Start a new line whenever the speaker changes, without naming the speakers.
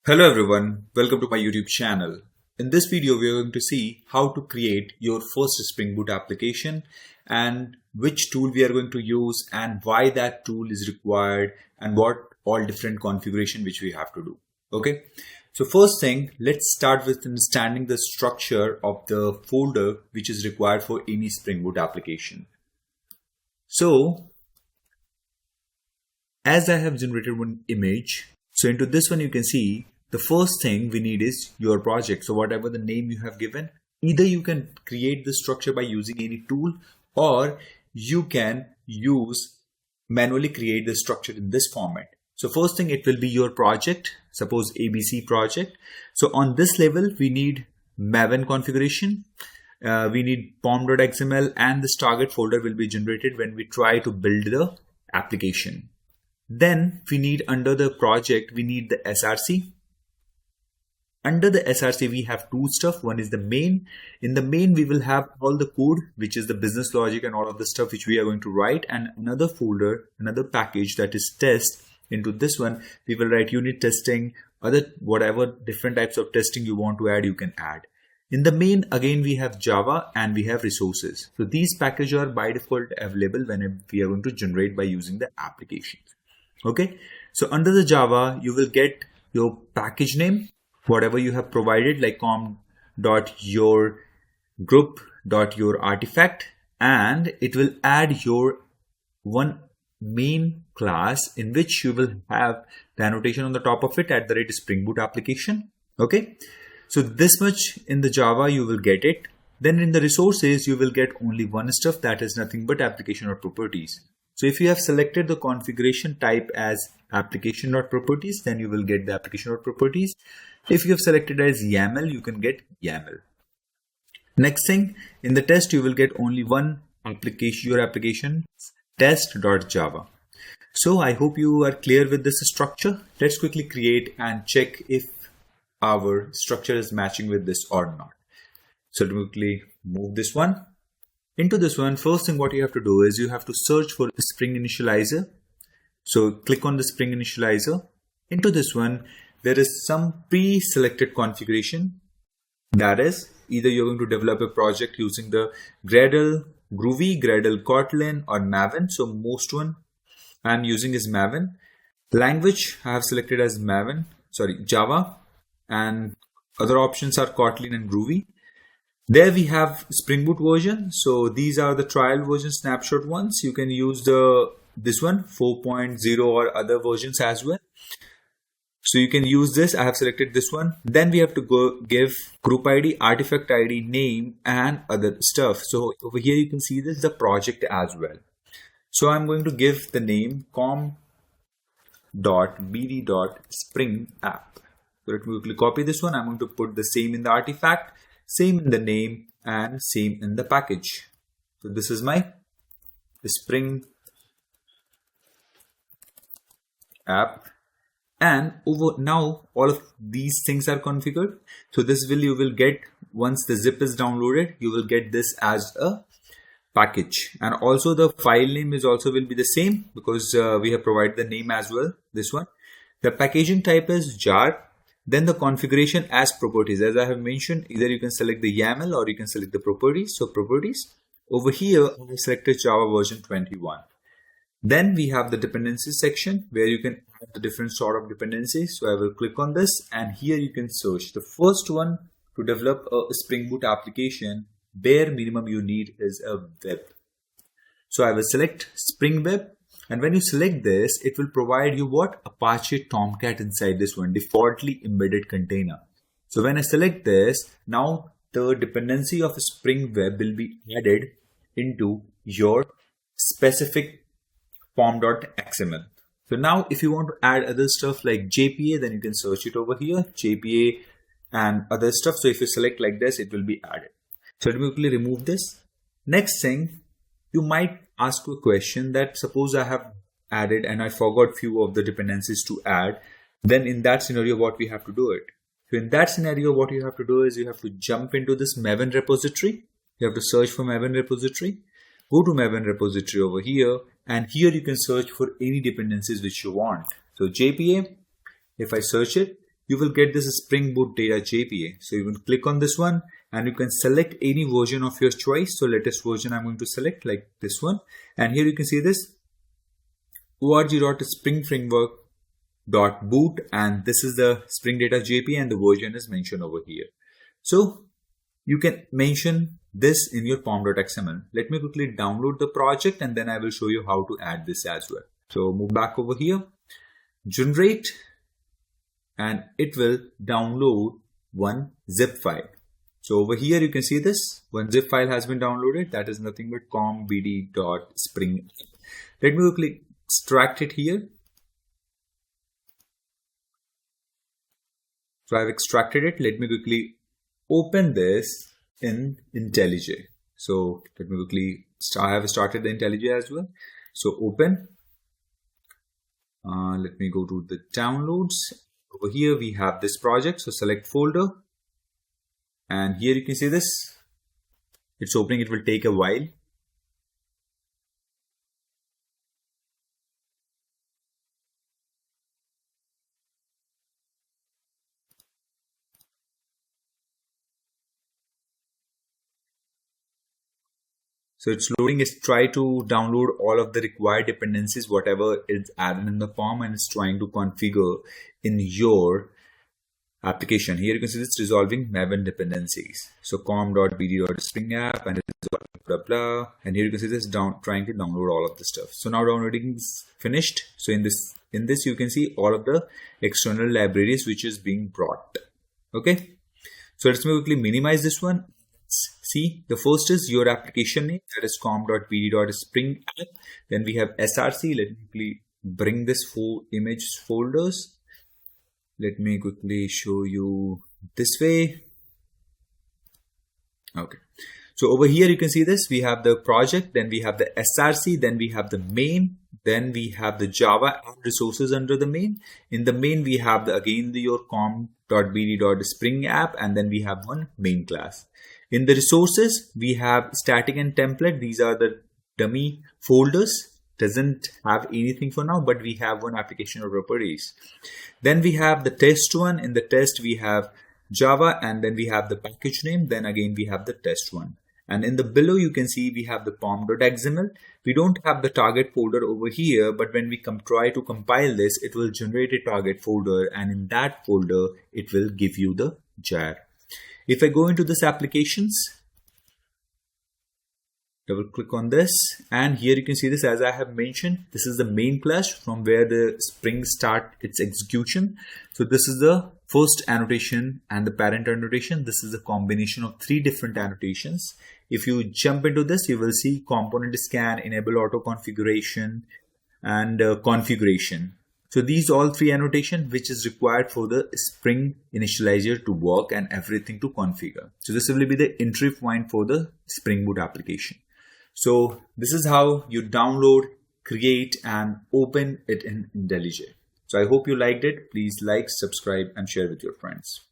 Hello everyone, welcome to my YouTube channel. In this video, we are going to see how to create your first Spring Boot application and which tool we are going to use and why that tool is required and what all different configuration which we have to do. Okay, so first thing, let's start with understanding the structure of the folder which is required for any Spring Boot application. So, as I have generated one image, so into this one you can see the first thing we need is your project. So whatever the name you have given, either you can create the structure by using any tool or you can use manually create the structure in this format. So first thing, it will be your project, suppose ABC project. So on this level, we need Maven configuration. We need pom.xml and this target folder will be generated when we try to build the application. Then we need under the project, we need the SRC. Under the SRC, we have two stuff. One is the main. In the main, we will have all the code, which is the business logic and all of the stuff which we are going to write. And another folder, another package that is test. Into this one, we will write unit testing, other whatever different types of testing you want to add, you can add. In the main, again, we have Java and we have resources. So these packages are by default available when we are going to generate by using the application. Okay. So under the Java, you will get your package name, whatever you have provided, like com.yourgroup.yourartifact, and it will add your one main class in which you will have the annotation on the top of it at the rate Spring Boot application. Okay, so this much in the Java you will get it. Then in the resources you will get only one stuff, that is nothing but application or properties. So if you have selected the configuration type as application.properties, then you will get the application.properties. If you have selected as YAML, you can get YAML. Next thing, in the test, you will get only one application, your application test.java. So I hope you are clear with this structure. Let's quickly create and check if our structure is matching with this or not. So to quickly move this one. Into this one, first thing what you have to do is you have to search for the Spring Initializer. So click on the Spring Initializer. Into this one, there is some pre-selected configuration. That is, either you're going to develop a project using the Gradle, Groovy, Gradle, Kotlin or Maven. So most one I'm using is Maven. Language I have selected as Java, and other options are Kotlin and Groovy. There we have Spring Boot version. So these are the trial version snapshot ones. You can use this one 4.0 or other versions as well. So you can use this. I have selected this one. Then we have to go give group ID, artifact ID, name and other stuff. So over here you can see this is the project as well. So I'm going to give the name com.bd.springapp. So let me quickly copy this one. I'm going to put the same in the artifact, same in the name and same in the package. So this is my Spring app. And over now all of these things are configured. So this you will get once the zip is downloaded, you will get this as a package. And also the file name is also will be the same because we have provided the name as well. This one, the packaging type is jar. Then the configuration as properties, as I have mentioned, either you can select the YAML or you can select the properties. So properties over here, I selected Java version 21. Then we have the dependencies section where you can add the different sort of dependencies. So I will click on this and here you can search. The first one, to develop a Spring Boot application, bare minimum you need is a web. So I will select Spring Web. And when you select this, it will provide you what? Apache Tomcat inside this one, defaultly embedded container. So when I select this, now the dependency of Spring Web will be added into your specific pom.xml. So now if you want to add other stuff like JPA, then you can search it over here, JPA and other stuff. So if you select like this, it will be added. So let me quickly remove this. Next thing, you might ask a question that suppose I have added and I forgot few of the dependencies to add, then in that scenario what we have to do it. So in that scenario what you have to do is you have to jump into this Maven repository. You have to search for Maven repository. Go to Maven repository over here and here you can search for any dependencies which you want. So JPA, if I search it, you will get this Spring Boot Data JPA. So you can click on this one and you can select any version of your choice. So latest version I'm going to select, like this one. And here you can see this org.springframework.boot, and this is the Spring Data JPA and the version is mentioned over here. So you can mention this in your pom.xml. Let me quickly download the project and then I will show you how to add this as well. So move back over here, generate, and it will download one zip file. So over here you can see this one zip file has been downloaded. That is nothing but com.bd.spring. Let me quickly extract it here. So I've extracted it. Let me quickly open this in IntelliJ. So let me quickly, I have started the IntelliJ as well. So open. Let me go to the downloads. Over here we have this project. So select folder. And here you can see this. It's opening. It will take a while. So it's loading. It's trying to download all of the required dependencies, whatever is added in the form, and it's trying to configure in your application. Here you can see this resolving Maven dependencies. So com.bd.spring app and blah blah. And here you can see this trying to download all of the stuff. So now downloading is finished. So in this you can see all of the external libraries which is being brought. Okay. So let's quickly minimize this one. See, the first is your application name, that is com.bd.spring app. Then we have src. Let me quickly bring this image folders. Let me quickly show you this way. Okay. So over here you can see this. We have the project, then we have the src, then we have the main, then we have the Java and resources under the main. In the main we have your com.bd.spring app, and then we have one main class. In the resources, we have static and template. These are the dummy folders. Doesn't have anything for now, but we have one application or properties. Then we have the test one. In the test, we have Java, and then we have the package name. Then again, we have the test one. And in the below, you can see we have the pom.xml. We don't have the target folder over here, but when we try to compile this, it will generate a target folder, and in that folder, it will give you the jar. If I go into this applications, double click on this, and here you can see this. As I have mentioned, this is the main class from where the Spring start its execution. So this is the first annotation and the parent annotation. This is a combination of 3 different annotations. If you jump into this, you will see component scan, enable auto configuration, and configuration. So these all 3 annotation which is required for the Spring initializer to work and everything to configure. So this will be the entry point for the Spring Boot application. So this is how you download, create, and open it in IntelliJ. So I hope you liked it. Please like, subscribe, and share with your friends.